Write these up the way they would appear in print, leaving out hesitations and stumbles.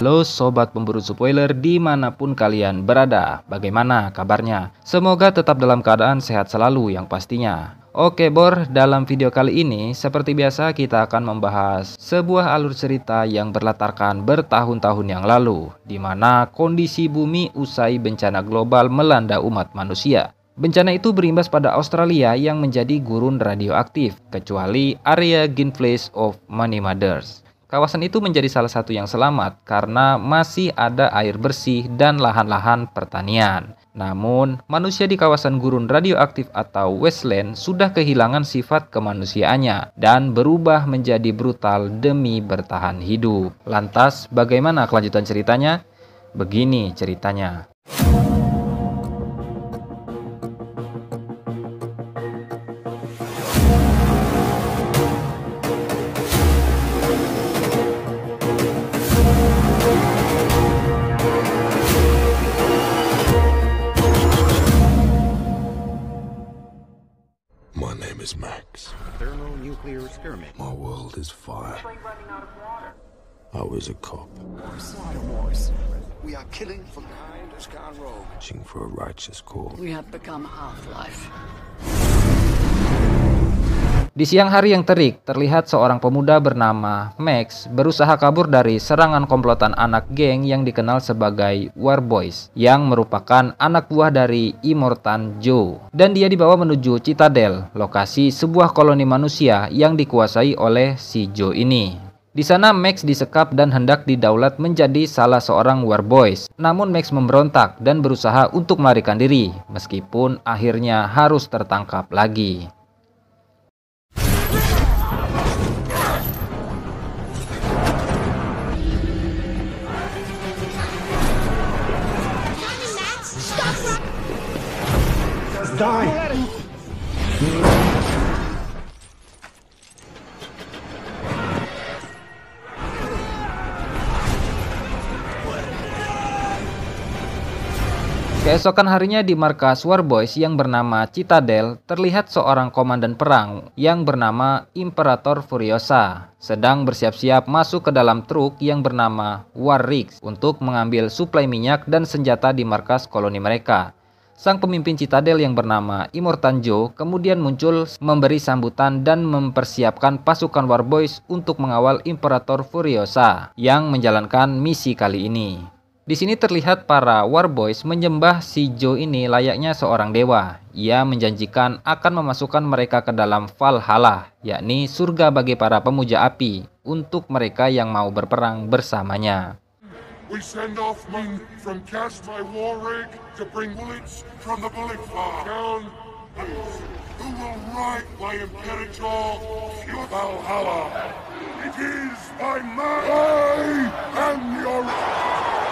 Halo sobat pemburu spoiler dimanapun kalian berada, bagaimana kabarnya? Semoga tetap dalam keadaan sehat selalu yang pastinya. Oke Bor, dalam video kali ini seperti biasa kita akan membahas sebuah alur cerita yang berlatarkan bertahun-tahun yang lalu, di mana kondisi bumi usai bencana global melanda umat manusia. Bencana itu berimbas pada Australia yang menjadi gurun radioaktif, kecuali area Greenflash of Many Mothers. Kawasan itu menjadi salah satu yang selamat karena masih ada air bersih dan lahan-lahan pertanian. Namun, manusia di kawasan gurun radioaktif atau wasteland sudah kehilangan sifat kemanusiaannya dan berubah menjadi brutal demi bertahan hidup. Lantas, bagaimana kelanjutan ceritanya? Begini ceritanya. My name is Max. Thermonuclear experiment. My world is fire. I was a cop, We are killing for kind as gone rogue. searching for a righteous cause. We have become Half-Life. Di siang hari yang terik, terlihat seorang pemuda bernama Max berusaha kabur dari serangan komplotan anak geng yang dikenal sebagai War Boys, yang merupakan anak buah dari Immortan Joe. Dan dia dibawa menuju Citadel, lokasi sebuah koloni manusia yang dikuasai oleh si Joe ini. Di sana Max disekap dan hendak didaulat menjadi salah seorang War Boys. Namun Max memberontak dan berusaha untuk melarikan diri, meskipun akhirnya harus tertangkap lagi. Keesokan harinya di markas War Boys yang bernama Citadel, terlihat seorang komandan perang yang bernama Imperator Furiosa sedang bersiap-siap masuk ke dalam truk yang bernama War Rigs untuk mengambil suplai minyak dan senjata di markas koloni mereka. Sang pemimpin Citadel yang bernama Immortan Joe kemudian muncul memberi sambutan dan mempersiapkan pasukan War Boys untuk mengawal Imperator Furiosa yang menjalankan misi kali ini. Di sini terlihat para War Boys menyembah si Joe ini layaknya seorang dewa. Ia menjanjikan akan memasukkan mereka ke dalam Valhalla, yakni surga bagi para pemuja api, untuk mereka yang mau berperang bersamanya. We send off men from cast my war rig to bring bullets from the bullet farm. Down, who will ride my Imperator to Valhalla? It is by my and your hand.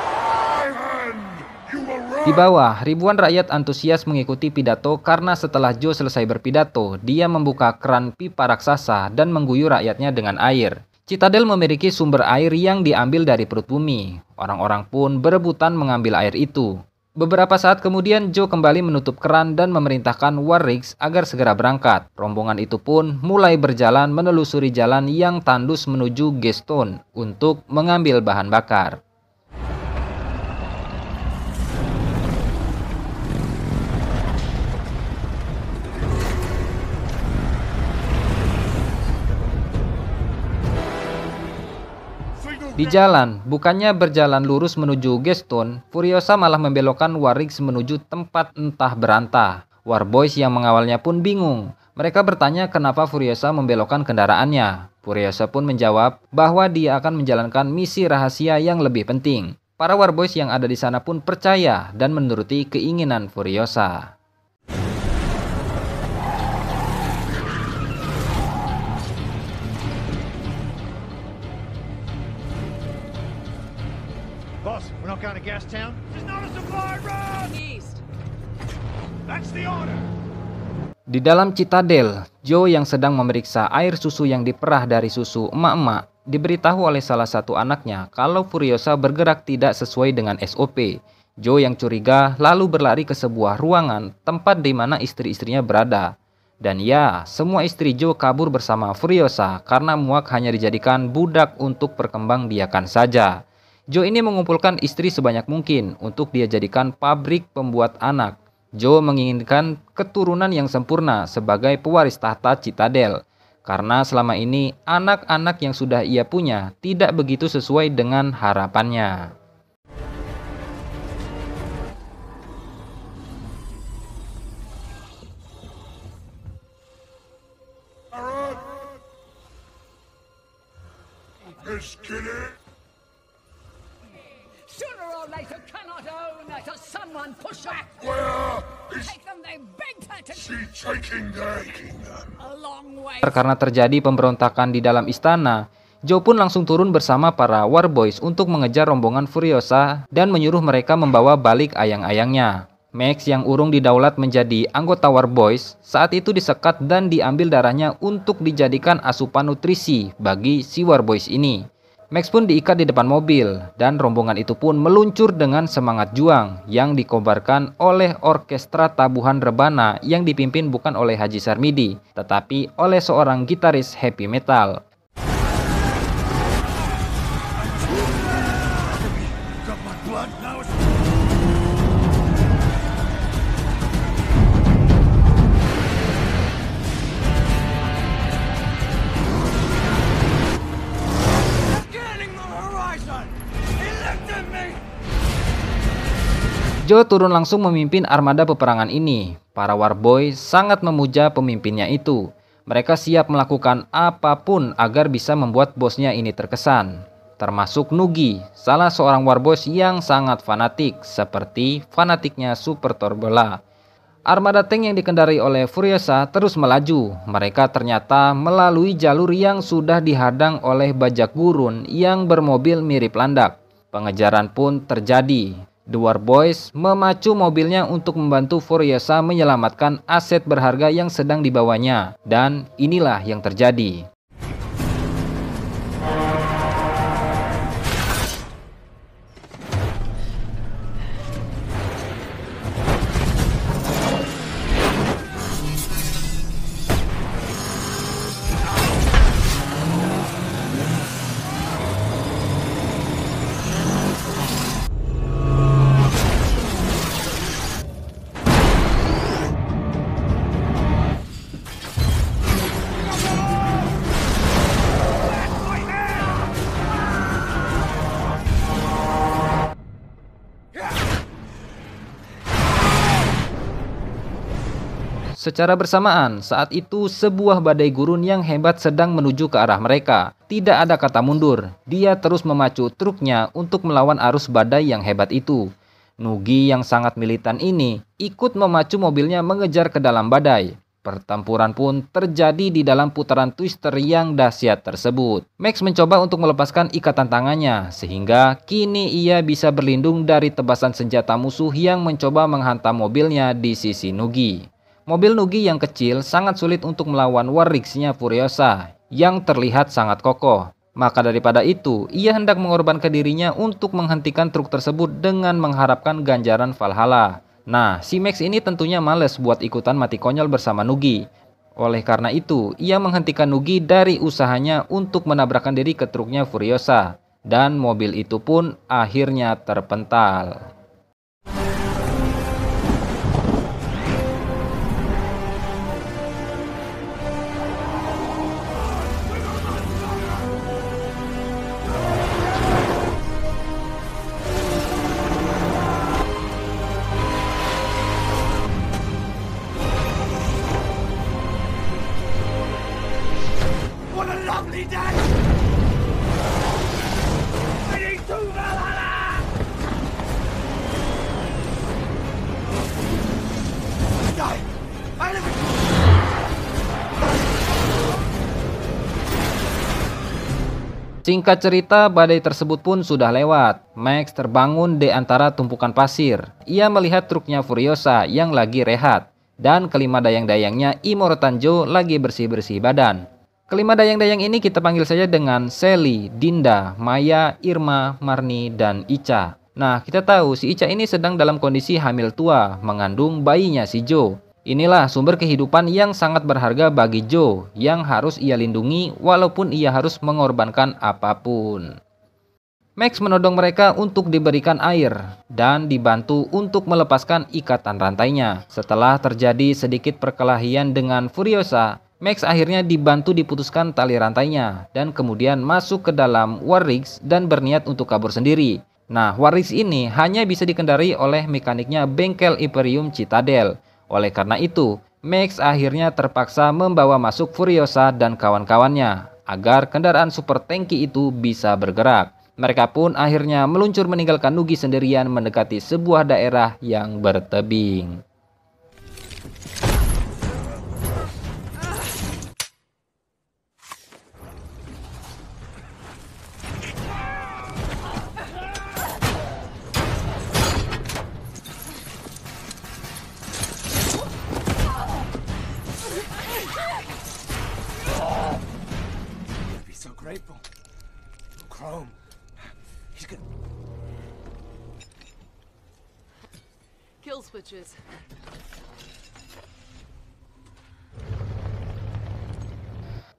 You will ride. Di bawah, ribuan rakyat antusias mengikuti pidato karena setelah Joe selesai berpidato, dia membuka keran pipa raksasa dan mengguyur rakyatnya dengan air. Citadel memiliki sumber air yang diambil dari perut bumi. Orang-orang pun berebutan mengambil air itu. Beberapa saat kemudian Joe kembali menutup keran dan memerintahkan War Rigs agar segera berangkat. Rombongan itu pun mulai berjalan menelusuri jalan yang tandus menuju Gastown untuk mengambil bahan bakar. Di jalan, bukannya berjalan lurus menuju Gastown, Furiosa malah membelokkan War Rigs menuju tempat entah berantah. War Boys yang mengawalnya pun bingung. Mereka bertanya kenapa Furiosa membelokkan kendaraannya. Furiosa pun menjawab bahwa dia akan menjalankan misi rahasia yang lebih penting. Para War Boys yang ada di sana pun percaya dan menuruti keinginan Furiosa. Boss, we're not going to Gastown. There's not a supply run! East. That's the order! Di dalam Citadel, Joe yang sedang memeriksa air susu yang diperah dari susu emak-emak diberitahu oleh salah satu anaknya kalau Furiosa bergerak tidak sesuai dengan SOP. Joe yang curiga lalu berlari ke sebuah ruangan tempat di mana istri-istrinya berada. Dan ya, semua istri Joe kabur bersama Furiosa karena muak hanya dijadikan budak untuk perkembangbiakan saja. Joe ini mengumpulkan istri sebanyak mungkin untuk dia jadikan pabrik pembuat anak. Joe menginginkan keturunan yang sempurna sebagai pewaris tahta Citadel. Karena selama ini anak-anak yang sudah ia punya tidak begitu sesuai dengan harapannya. Let's get it. Sooner or later, cannot own that someone push back. Where is Take them, they begged her to she taking them? a long way. Karena terjadi pemberontakan di dalam istana, Joe pun langsung turun bersama para War Boys untuk mengejar rombongan Furiosa dan menyuruh mereka membawa balik ayang-ayangnya. Max yang urung didaulat menjadi anggota War Boys saat itu disekat dan diambil darahnya untuk dijadikan asupan nutrisi bagi si War Boys ini. Max pun diikat di depan mobil dan rombongan itu pun meluncur dengan semangat juang yang dikobarkan oleh orkestra tabuhan rebana yang dipimpin bukan oleh Haji Sarmidi tetapi oleh seorang gitaris heavy metal. Joe turun langsung memimpin armada peperangan ini. Para Warboy sangat memuja pemimpinnya itu. Mereka siap melakukan apapun agar bisa membuat bosnya ini terkesan. Termasuk Nugi, salah seorang Warboys yang sangat fanatik, seperti fanatiknya Super Torbola. Armada tank yang dikendarai oleh Furiosa terus melaju. Mereka ternyata melalui jalur yang sudah dihadang oleh bajak gurun yang bermobil mirip landak. Pengejaran pun terjadi. The War Boys memacu mobilnya untuk membantu Furiosa menyelamatkan aset berharga yang sedang dibawanya. Dan inilah yang terjadi. Secara bersamaan, saat itu sebuah badai gurun yang hebat sedang menuju ke arah mereka. Tidak ada kata mundur, dia terus memacu truknya untuk melawan arus badai yang hebat itu. Nugi yang sangat militan ini ikut memacu mobilnya mengejar ke dalam badai. Pertempuran pun terjadi di dalam putaran twister yang dahsyat tersebut. Max mencoba untuk melepaskan ikatan tangannya, sehingga kini ia bisa berlindung dari tebasan senjata musuh yang mencoba menghantam mobilnya di sisi Nugi. Mobil Nugi yang kecil sangat sulit untuk melawan Warrigsnya Furiosa yang terlihat sangat kokoh. Maka daripada itu, ia hendak mengorbankan dirinya untuk menghentikan truk tersebut dengan mengharapkan ganjaran Valhalla. Nah, si Max ini tentunya males buat ikutan mati konyol bersama Nugi. Oleh karena itu, ia menghentikan Nugi dari usahanya untuk menabrakkan diri ke truknya Furiosa. Dan mobil itu pun akhirnya terpental. Singkat cerita, badai tersebut pun sudah lewat. Max terbangun di antara tumpukan pasir. Ia melihat truknya Furiosa yang lagi rehat. Dan kelima dayang-dayangnya Immortan Joe lagi bersih-bersih badan. Kelima dayang-dayang ini kita panggil saja dengan Sally, Dinda, Maya, Irma, Marni, dan Ica. Nah, kita tahu si Ica ini sedang dalam kondisi hamil tua, mengandung bayinya si Joe. Inilah sumber kehidupan yang sangat berharga bagi Joe yang harus ia lindungi walaupun ia harus mengorbankan apapun. Max menodong mereka untuk diberikan air dan dibantu untuk melepaskan ikatan rantainya. Setelah terjadi sedikit perkelahian dengan Furiosa, Max akhirnya dibantu diputuskan tali rantainya dan kemudian masuk ke dalam Warrigs dan berniat untuk kabur sendiri. Nah, Warrigs ini hanya bisa dikendari oleh mekaniknya bengkel Imperium Citadel. Oleh karena itu, Max akhirnya terpaksa membawa masuk Furiosa dan kawan-kawannya agar kendaraan super tanki itu bisa bergerak. Mereka pun akhirnya meluncur meninggalkan Nugi sendirian mendekati sebuah daerah yang bertebing. Be so grateful. Chrome. He's gonna... Kill switches.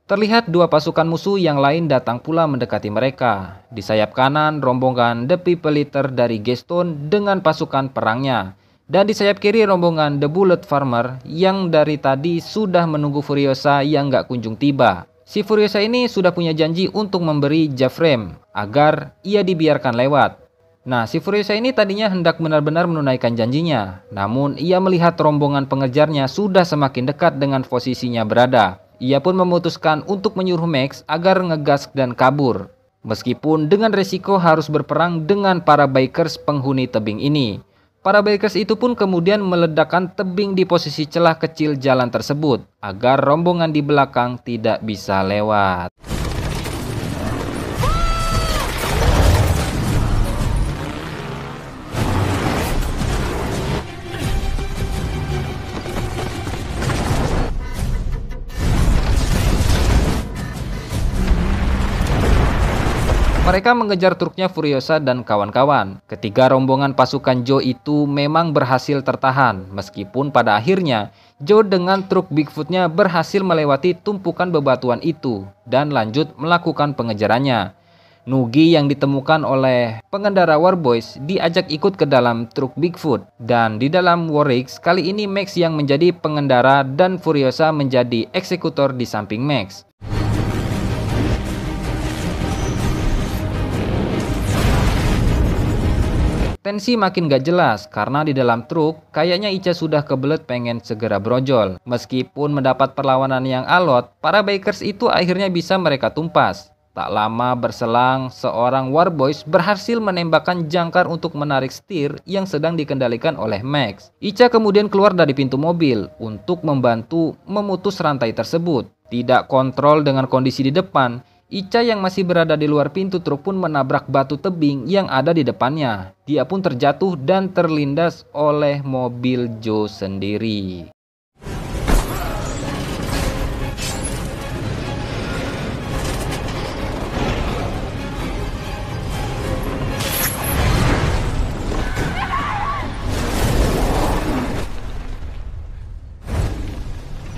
Terlihat dua pasukan musuh yang lain datang pula mendekati mereka. Di sayap kanan, rombongan The People Eater dari Gaston dengan pasukan perangnya. Dan di sayap kiri, rombongan The Bullet Farmer yang dari tadi sudah menunggu Furiosa yang gak kunjung tiba. Si Furiosa ini sudah punya janji untuk memberi Jafrem agar ia dibiarkan lewat. Nah, si Furiosa ini tadinya hendak benar-benar menunaikan janjinya. Namun, ia melihat rombongan pengejarnya sudah semakin dekat dengan posisinya berada. Ia pun memutuskan untuk menyuruh Max agar ngegas dan kabur. Meskipun dengan resiko harus berperang dengan para bikers penghuni tebing ini. Para bikers itu pun kemudian meledakkan tebing di posisi celah kecil jalan tersebut agar rombongan di belakang tidak bisa lewat. Mereka mengejar truknya Furiosa dan kawan-kawan. Ketiga rombongan pasukan Joe itu memang berhasil tertahan, meskipun pada akhirnya Joe dengan truk Bigfootnya berhasil melewati tumpukan bebatuan itu dan lanjut melakukan pengejarannya. Nugi yang ditemukan oleh pengendara Warboys diajak ikut ke dalam truk Bigfoot, dan di dalam Warrigs kali ini Max yang menjadi pengendara dan Furiosa menjadi eksekutor di samping Max. Tensi makin gak jelas karena di dalam truk kayaknya Ica sudah kebelet pengen segera brojol. Meskipun mendapat perlawanan yang alot, para bikers itu akhirnya bisa mereka tumpas. Tak lama berselang, seorang Warboys berhasil menembakkan jangkar untuk menarik setir yang sedang dikendalikan oleh Max. Ica kemudian keluar dari pintu mobil untuk membantu memutus rantai tersebut. Tidak kontrol dengan kondisi di depan, Ica yang masih berada di luar pintu truk pun menabrak batu tebing yang ada di depannya. Dia pun terjatuh dan terlindas oleh mobil Joe sendiri.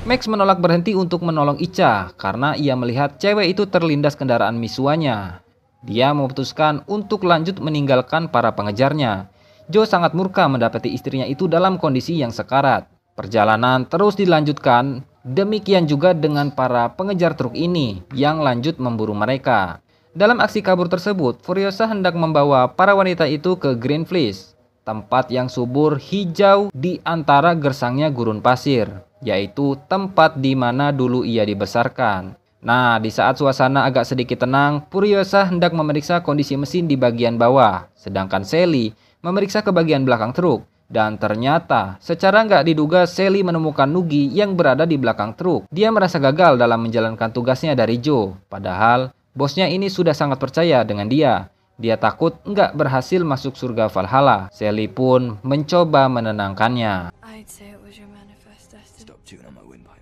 Max menolak berhenti untuk menolong Ica karena ia melihat cewek itu terlindas kendaraan misuanya. Dia memutuskan untuk lanjut meninggalkan para pengejarnya. Joe sangat murka mendapati istrinya itu dalam kondisi yang sekarat. Perjalanan terus dilanjutkan, demikian juga dengan para pengejar truk ini yang lanjut memburu mereka. Dalam aksi kabur tersebut, Furiosa hendak membawa para wanita itu ke Green Fleece, tempat yang subur hijau di antara gersangnya gurun pasir, yaitu tempat di mana dulu ia dibesarkan. Nah, di saat suasana agak sedikit tenang, Furiosa hendak memeriksa kondisi mesin di bagian bawah, sedangkan Sally memeriksa ke bagian belakang truk. Dan ternyata, secara nggak diduga Sally menemukan Nugi yang berada di belakang truk. Dia merasa gagal dalam menjalankan tugasnya dari Joe, padahal bosnya ini sudah sangat percaya dengan dia. Dia takut nggak berhasil masuk surga Valhalla. Sally pun mencoba menenangkannya. I'd say it was your manifest destiny. Stop chewing on my windpipe.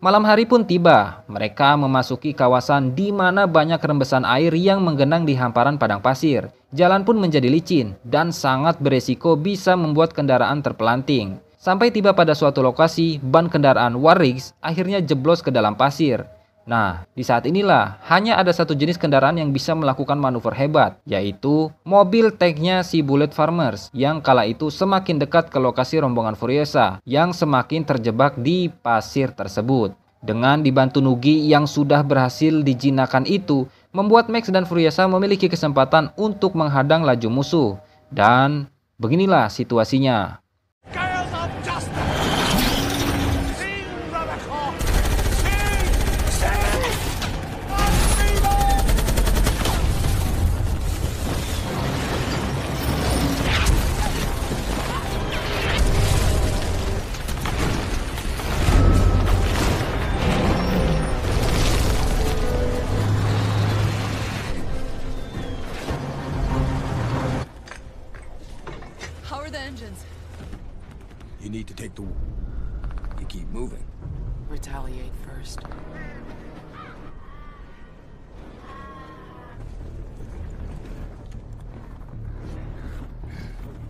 Malam hari pun tiba. Mereka memasuki kawasan di mana banyak rembesan air yang menggenang di hamparan padang pasir. Jalan pun menjadi licin dan sangat beresiko bisa membuat kendaraan terpelanting. Sampai tiba pada suatu lokasi, ban kendaraan Warrigs akhirnya jeblos ke dalam pasir. Nah, di saat inilah hanya ada satu jenis kendaraan yang bisa melakukan manuver hebat, yaitu mobil tanknya si Bullet Farmers yang kala itu semakin dekat ke lokasi rombongan Furiosa yang semakin terjebak di pasir tersebut. Dengan dibantu Nugi yang sudah berhasil dijinakan itu, membuat Max dan Furiosa memiliki kesempatan untuk menghadang laju musuh. Dan beginilah situasinya. Gales of justice! Sing, Rebecca! Sing! How are the engines? You need to take the... You keep moving. Retaliate first.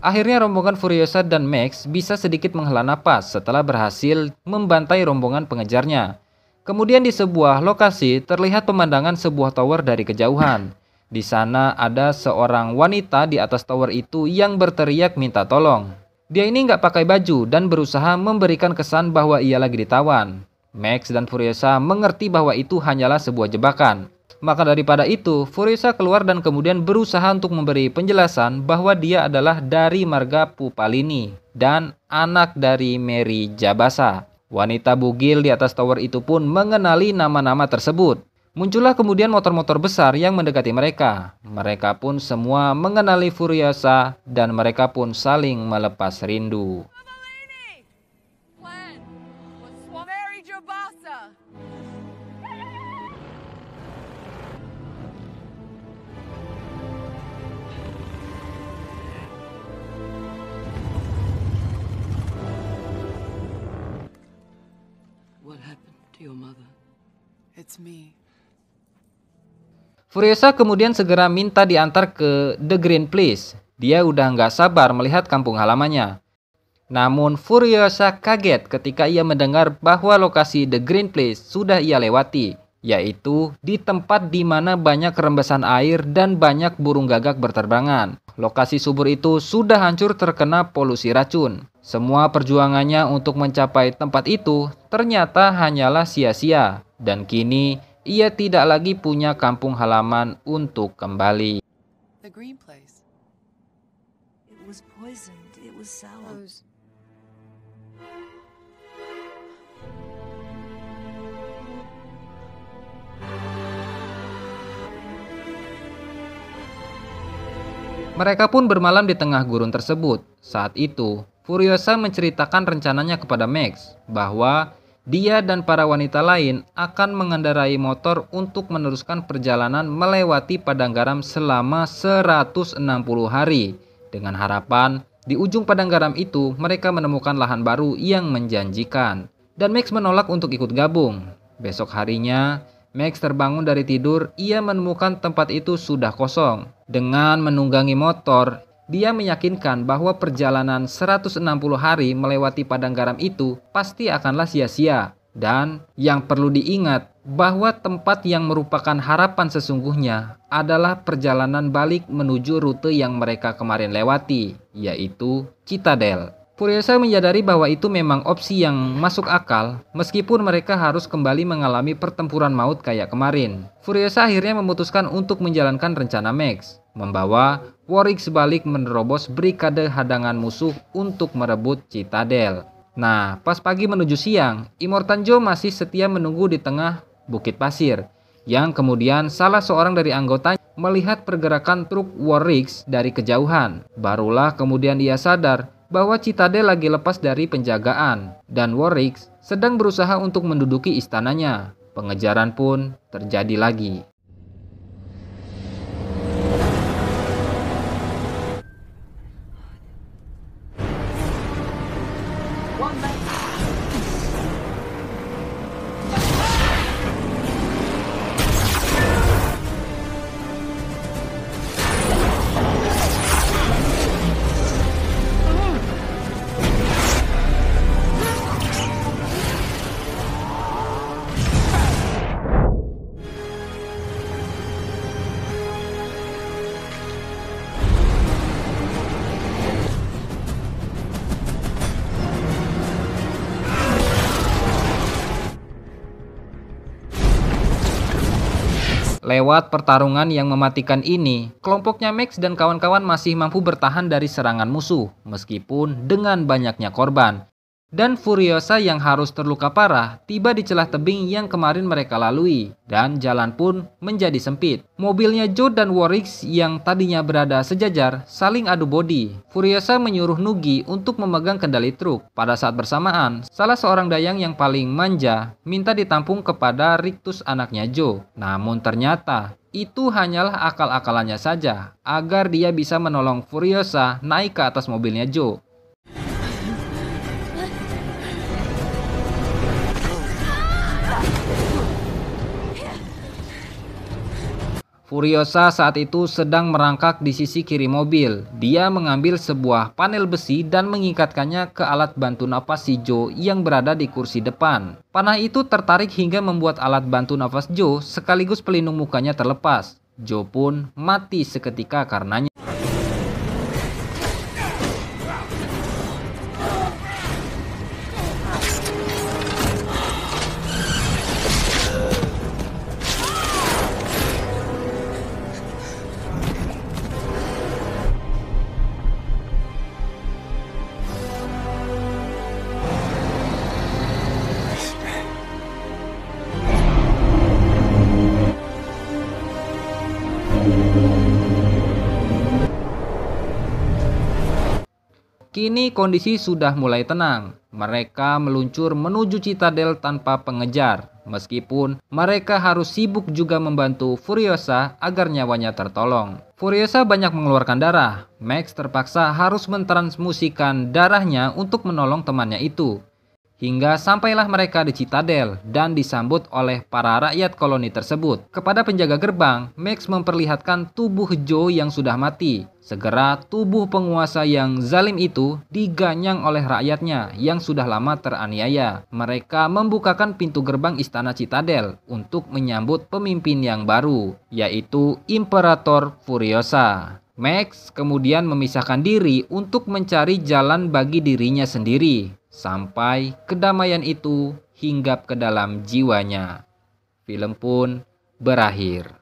Akhirnya rombongan Furiosa dan Max bisa sedikit menghela napas setelah berhasil membantai rombongan pengejarnya. Kemudian di sebuah lokasi terlihat pemandangan sebuah tower dari kejauhan. Di sana ada seorang wanita di atas tower itu yang berteriak minta tolong. Dia ini nggak pakai baju dan berusaha memberikan kesan bahwa ia lagi ditawan. Max dan Furiosa mengerti bahwa itu hanyalah sebuah jebakan. Maka daripada itu, Furiosa keluar dan kemudian berusaha untuk memberi penjelasan bahwa dia adalah dari marga Pupalini dan anak dari Mary Jabasa. Wanita bugil di atas tower itu pun mengenali nama-nama tersebut. Muncullah kemudian motor-motor besar yang mendekati mereka. Mereka pun semua mengenali Furiosa dan mereka pun saling melepas rindu. Pupalini! Glenn! What's Mary Jabasa? What happened to your mother? It's me. Furiosa kemudian segera minta diantar ke The Green Place. Dia udah nggak sabar melihat kampung halamannya. Namun Furiosa kaget ketika ia mendengar bahwa lokasi The Green Place sudah ia lewati, yaitu di tempat di mana banyak rembesan air dan banyak burung gagak berterbangan. Lokasi subur itu sudah hancur terkena polusi racun. Semua perjuangannya untuk mencapai tempat itu ternyata hanyalah sia-sia, dan kini ia tidak lagi punya kampung halaman untuk kembali. The green place. It was poisoned. It was sour. Mereka pun bermalam di tengah gurun tersebut. Saat itu, Furiosa menceritakan rencananya kepada Max bahwa dia dan para wanita lain akan mengendarai motor untuk meneruskan perjalanan melewati padang garam selama 160 hari. Dengan harapan, di ujung padang garam itu mereka menemukan lahan baru yang menjanjikan. Dan Max menolak untuk ikut gabung. Besok harinya, Max terbangun dari tidur, ia menemukan tempat itu sudah kosong. Dengan menunggangi motor, dia meyakinkan bahwa perjalanan 160 hari melewati padang garam itu pasti akanlah sia-sia. Dan yang perlu diingat bahwa tempat yang merupakan harapan sesungguhnya adalah perjalanan balik menuju rute yang mereka kemarin lewati, yaitu Citadel. Furiosa menyadari bahwa itu memang opsi yang masuk akal meskipun mereka harus kembali mengalami pertempuran maut kayak kemarin. Furiosa akhirnya memutuskan untuk menjalankan rencana Max, membawa Warwick sebalik menerobos brigade hadangan musuh untuk merebut Citadel. Nah, pas pagi menuju siang, Immortan Joe masih setia menunggu di tengah bukit pasir, yang kemudian salah seorang dari anggotanya melihat pergerakan truk Warwick dari kejauhan. Barulah kemudian ia sadar bahwa Citadel lagi lepas dari penjagaan dan Warwick sedang berusaha untuk menduduki istananya. Pengejaran pun terjadi lagi. Lewat pertarungan yang mematikan ini, kelompoknya Max dan kawan-kawan masih mampu bertahan dari serangan musuh, meskipun dengan banyaknya korban. Dan Furiosa yang harus terluka parah tiba di celah tebing yang kemarin mereka lalui, dan jalan pun menjadi sempit. Mobilnya Joe dan Warwick yang tadinya berada sejajar saling adu bodi. Furiosa menyuruh Nugi untuk memegang kendali truk. Pada saat bersamaan, salah seorang dayang yang paling manja minta ditampung kepada Rictus anaknya Joe. Namun ternyata itu hanyalah akal-akalannya saja agar dia bisa menolong Furiosa naik ke atas mobilnya Joe. Furiosa saat itu sedang merangkak di sisi kiri mobil. Dia mengambil sebuah panel besi dan mengikatkannya ke alat bantu napas si Joe yang berada di kursi depan. Panah itu tertarik hingga membuat alat bantu nafas Joe sekaligus pelindung mukanya terlepas. Joe pun mati seketika karenanya. Kini kondisi sudah mulai tenang. Mereka meluncur menuju Citadel tanpa pengejar. Meskipun mereka harus sibuk juga membantu Furiosa agar nyawanya tertolong. Furiosa banyak mengeluarkan darah. Max terpaksa harus mentransfusikan darahnya untuk menolong temannya itu. Hingga sampailah mereka di Citadel dan disambut oleh para rakyat koloni tersebut. Kepada penjaga gerbang, Max memperlihatkan tubuh Joe yang sudah mati. Segera tubuh penguasa yang zalim itu diganyang oleh rakyatnya yang sudah lama teraniaya. Mereka membukakan pintu gerbang istana Citadel untuk menyambut pemimpin yang baru, yaitu Imperator Furiosa. Max kemudian memisahkan diri untuk mencari jalan bagi dirinya sendiri. Sampai kedamaian itu hinggap ke dalam jiwanya. Film pun berakhir.